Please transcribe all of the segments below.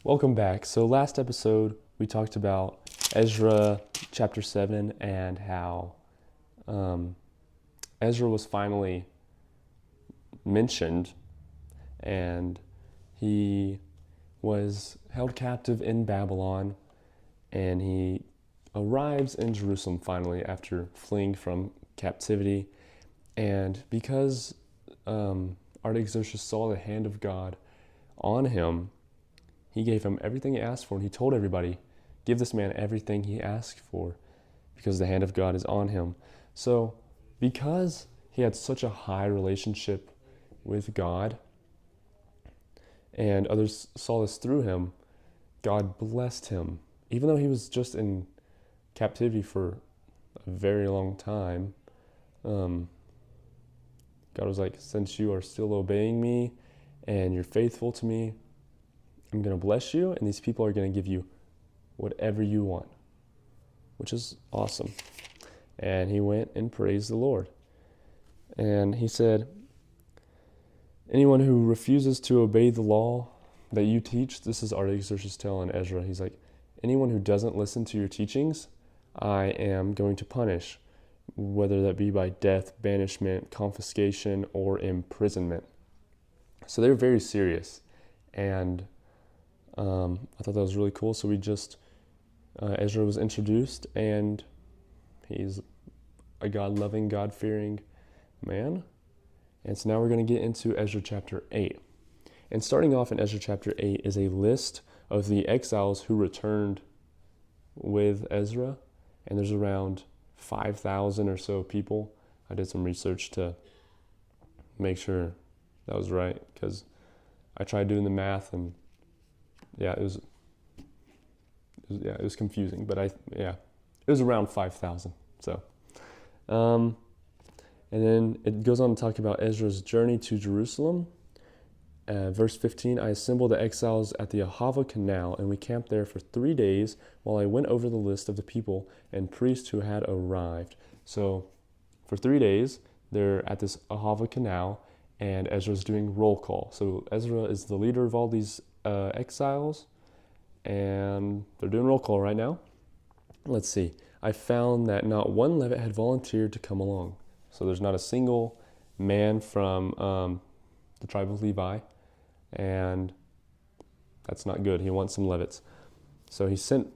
Welcome back. So last episode we talked about Ezra chapter 7 and how um, Ezra was finally mentioned, and he was held captive in Babylon, and he arrives in Jerusalem finally after fleeing from captivity. And because Artaxerxes saw the hand of God on him, he gave him everything he asked for, and he told everybody, give this man everything he asked for, because the hand of God is on him. So, because he had such a high relationship with God, and others saw this through him, God blessed him. Even though he was just in captivity for a very long time, God was like, since you are still obeying me and you're faithful to me, I'm going to bless you, and these people are going to give you whatever you want, which is awesome. And he went and praised the Lord. And he said, anyone who refuses to obey the law that you teach, this is Artaxerxes telling Ezra, he's like, anyone who doesn't listen to your teachings, I am going to punish, whether that be by death, banishment, confiscation, or imprisonment. So they're very serious. And I thought that was really cool. So Ezra was introduced, and he's a God-loving, God-fearing man. And so now we're going to get into Ezra chapter 8. And starting off in Ezra chapter 8 is a list of the exiles who returned with Ezra. And there's around 5,000 or so people. I did some research to make sure that was right, because I tried doing the math, and it was confusing, but it was around 5,000. So, and then it goes on to talk about Ezra's journey to Jerusalem. Verse 15, I assembled the exiles at the Ahava Canal, and we camped there for 3 days while I went over the list of the people and priests who had arrived. So, for 3 days, they're at this Ahava Canal, and Ezra's doing roll call. So Ezra is the leader of all these exiles, and they're doing roll call right now. Let's see. I found that not one Levite had volunteered to come along. So there's not a single man from the tribe of Levi, and that's not good. He wants some Levites. So he sent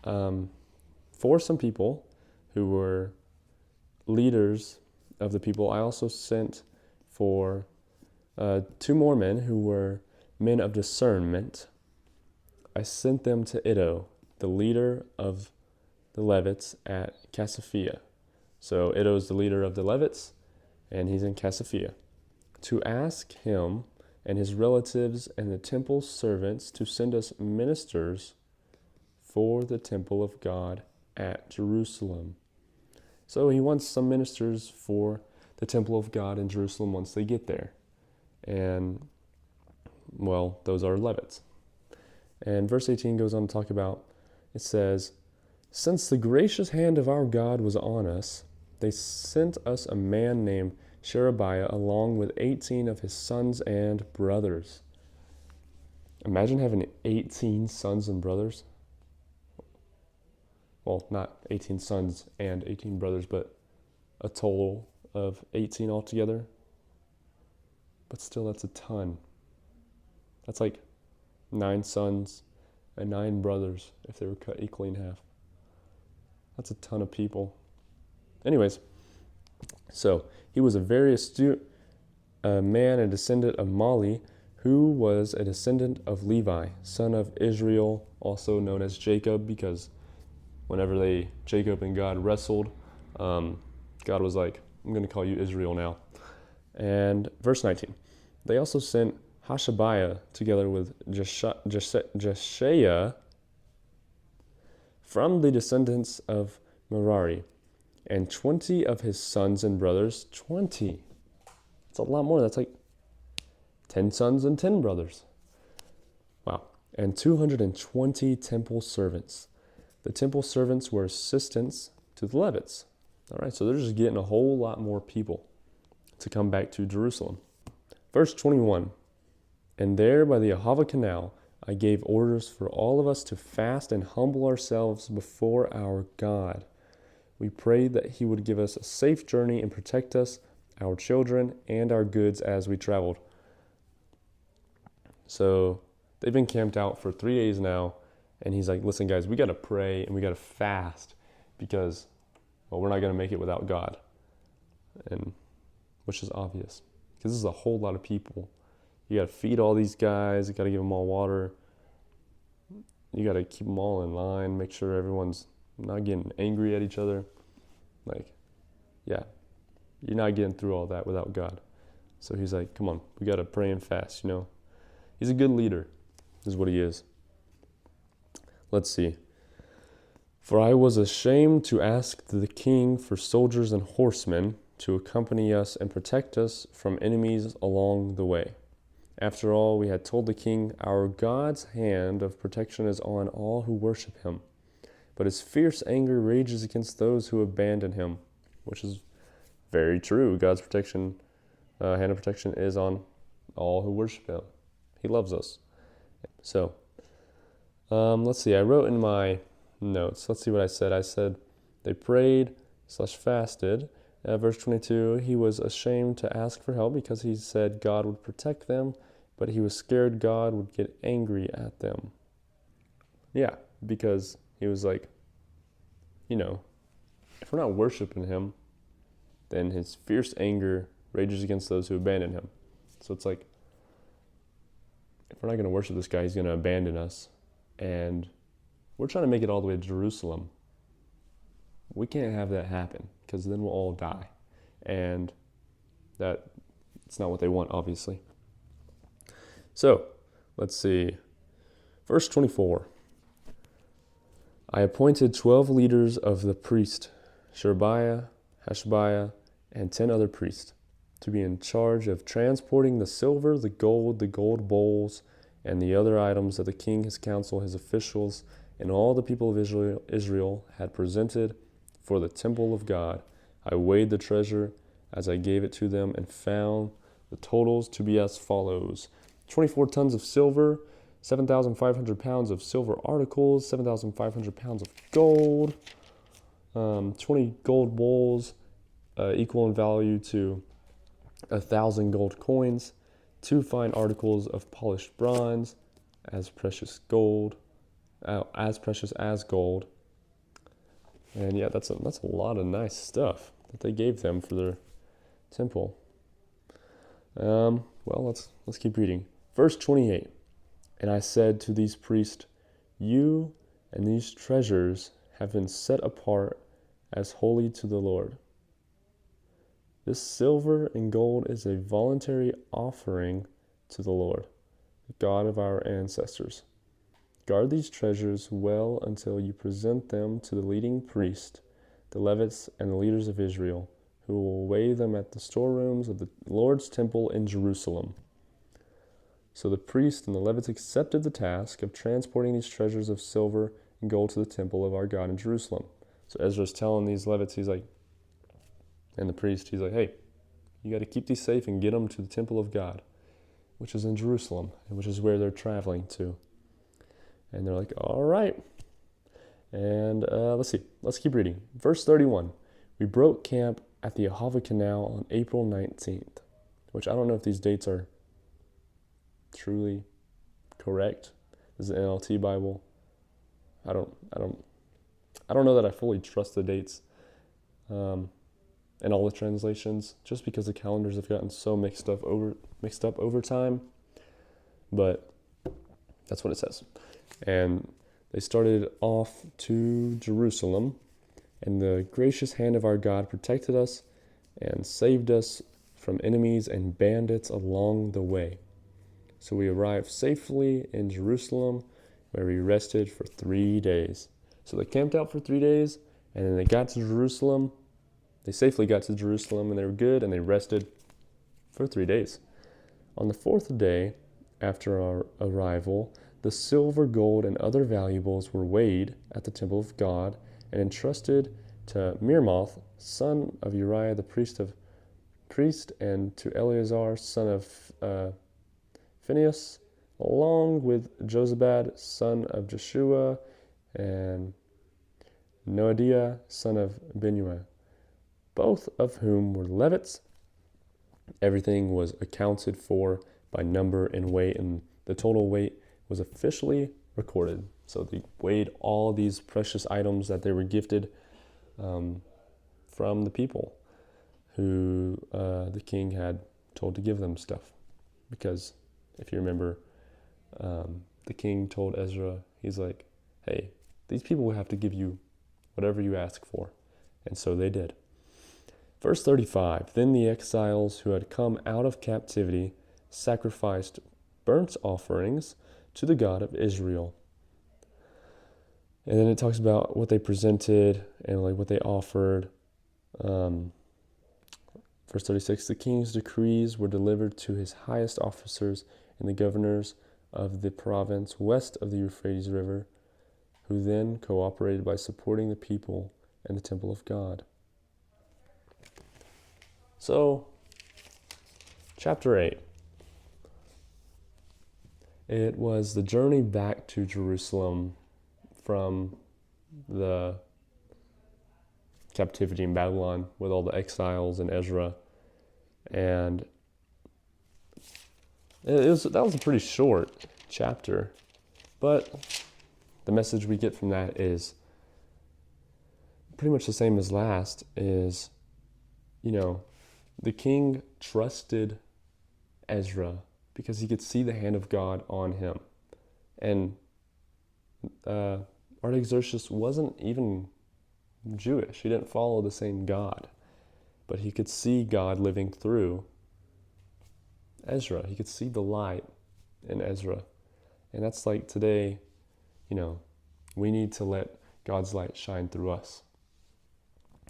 for some people who were leaders of the people. I also sent for 2 more men who were men of discernment. I sent them to Iddo, the leader of the Levites at Casaphia. So Iddo is the leader of the Levites, and he's in Casaphia, to ask him and his relatives and the temple servants to send us ministers for the temple of God at Jerusalem. So he wants some ministers for the temple of God in Jerusalem once they get there. And, well, those are Levites. And verse 18 goes on to talk about, it says, since the gracious hand of our God was on us, they sent us a man named Sherebiah along with 18 of his sons and brothers. Imagine having 18 sons and brothers. Well, not 18 sons and 18 brothers, but a total of 18 altogether. But still, that's a ton. That's like 9 sons and 9 brothers if they were cut equally in half. That's a ton of people. Anyways, so he was a very astute man, a descendant of Mali, who was a descendant of Levi, son of Israel, also known as Jacob, because whenever Jacob and God wrestled, God was like, I'm going to call you Israel now. And verse 19, they also sent Hashabiah together with Jeshaiah from the descendants of Merari, and 20 of his sons and brothers. 20. That's a lot more. That's like 10 sons and 10 brothers. Wow. And 220 temple servants. The temple servants were assistants to the Levites. All right, so they're just getting a whole lot more people to come back to Jerusalem. Verse 21, and there by the Ahava Canal I gave orders for all of us to fast and humble ourselves before our God. We prayed that he would give us a safe journey and protect us, our children, and our goods as we traveled. So they've been camped out for 3 days now, and he's like, listen, guys, we got to pray and we got to fast because, well, we're not going to make it without God. And which is obvious because this is a whole lot of people. You got to feed all these guys. You got to give them all water. You got to keep them all in line, make sure everyone's not getting angry at each other. Like, yeah, you're not getting through all that without God. So he's like, come on, we got to pray and fast, you know. He's a good leader, is what he is. Let's see. For I was ashamed to ask the king for soldiers and horsemen to accompany us and protect us from enemies along the way. After all, we had told the king, our God's hand of protection is on all who worship him. But his fierce anger rages against those who abandon him, which is very true. God's protection, hand of protection is on all who worship him. He loves us. So, let's see. I wrote in my notes. Let's see what I said. I said they prayed/fasted. Verse 22, he was ashamed to ask for help because he said God would protect them, but he was scared God would get angry at them. Yeah, because he was like, you know, if we're not worshiping him, then his fierce anger rages against those who abandon him. So it's like, if we're not going to worship this guy, he's going to abandon us. And we're trying to make it all the way to Jerusalem. We can't have that happen because then we'll all die. And it's not what they want, obviously. So, let's see. Verse 24. I appointed 12 leaders of the priest, Sherebiah, Hashabiah, and 10 other priests, to be in charge of transporting the silver, the gold bowls, and the other items that the king, his council, his officials, and all the people of Israel had presented for the temple of God. I weighed the treasure as I gave it to them and found the totals to be as follows: 24 tons of silver, 7,500 pounds of silver articles, 7,500 pounds of gold, 20 gold bowls, equal in value to 1,000 gold coins, 2 fine articles of polished bronze, as precious as gold. And yeah, that's a lot of nice stuff that they gave them for their temple. Well, let's keep reading. Verse 28. And I said to these priests, you and these treasures have been set apart as holy to the Lord. This silver and gold is a voluntary offering to the Lord, the God of our ancestors. Guard these treasures well until you present them to the leading priest, the Levites, and the leaders of Israel, who will weigh them at the storerooms of the Lord's temple in Jerusalem. So the priest and the Levites accepted the task of transporting these treasures of silver and gold to the temple of our God in Jerusalem. So Ezra's telling these Levites, he's like, and the priest, he's like, hey, you got to keep these safe and get them to the temple of God, which is in Jerusalem, and which is where they're traveling to. And they're like, all right. And let's keep reading. Verse 31, we broke camp at the Ahava Canal on April 19th, which I don't know if these dates are truly correct. This is an NLT Bible. I don't know that I fully trust the dates in all the translations, just because the calendars have gotten so mixed up over time. But that's what it says. And they started off to Jerusalem, and the gracious hand of our God protected us and saved us from enemies and bandits along the way. So we arrived safely in Jerusalem, where we rested for 3 days. So they camped out for 3 days, and then they got to Jerusalem. They safely got to Jerusalem, and they were good, and they rested for 3 days. On the 4th day after our arrival, the silver, gold, and other valuables were weighed at the temple of God and entrusted to Meremoth, son of Uriah the priest, and to Eleazar, son of Phinehas, along with Josabad, son of Jeshua, and Noadiah, son of Binuah, both of whom were Levites. Everything was accounted for by number and weight, and the total weight was officially recorded. So they weighed all these precious items that they were gifted from the people who the king had told to give them stuff. Because if you remember, the king told Ezra, he's like, hey, these people will have to give you whatever you ask for. And so they did. Verse 35, then the exiles who had come out of captivity sacrificed burnt offerings to the God of Israel. And then it talks about what they presented and like what they offered. Verse 36, the king's decrees were delivered to his highest officers and the governors of the province west of the Euphrates River, who then cooperated by supporting the people and the temple of God. So, chapter 8. It was the journey back to Jerusalem from the captivity in Babylon with all the exiles and Ezra. And that was a pretty short chapter. But the message we get from that is pretty much the same as last, is, the king trusted Ezra because he could see the hand of God on him. And Artaxerxes wasn't even Jewish. He didn't follow the same God. But he could see God living through Ezra. He could see the light in Ezra. And that's like today, we need to let God's light shine through us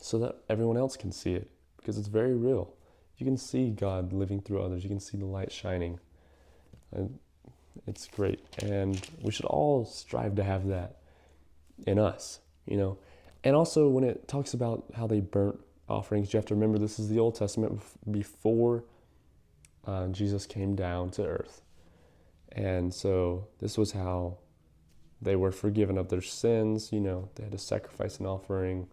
so that everyone else can see it, because it's very real. You can see God living through others. You can see the light shining. And it's great. And we should all strive to have that in us, And also when it talks about how they burnt offerings, you have to remember this is the Old Testament before Jesus came down to earth. And so this was how they were forgiven of their sins. They had to sacrifice an offering.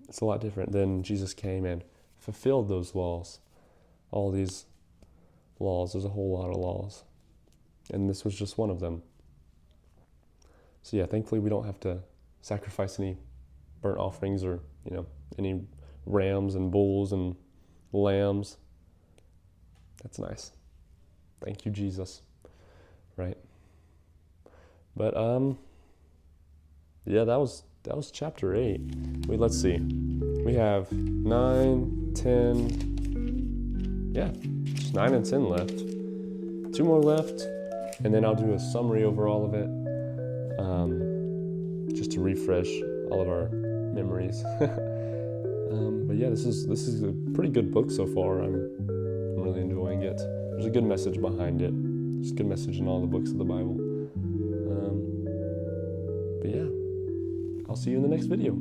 It's a lot different than Jesus came and fulfilled those laws. All these laws, there's a whole lot of laws. And this was just one of them. So yeah, thankfully we don't have to sacrifice any burnt offerings or, any rams and bulls and lambs. That's nice. Thank you, Jesus. Right? But yeah, that was chapter 8. Wait, let's see. We have 9, 10. Yeah, just 9 and 10 left. 2 more left, and then I'll do a summary over all of it, just to refresh all of our memories. But yeah, this is a pretty good book so far. I'm really enjoying it. There's a good message behind it. There's a good message in all the books of the Bible. But yeah, I'll see you in the next video.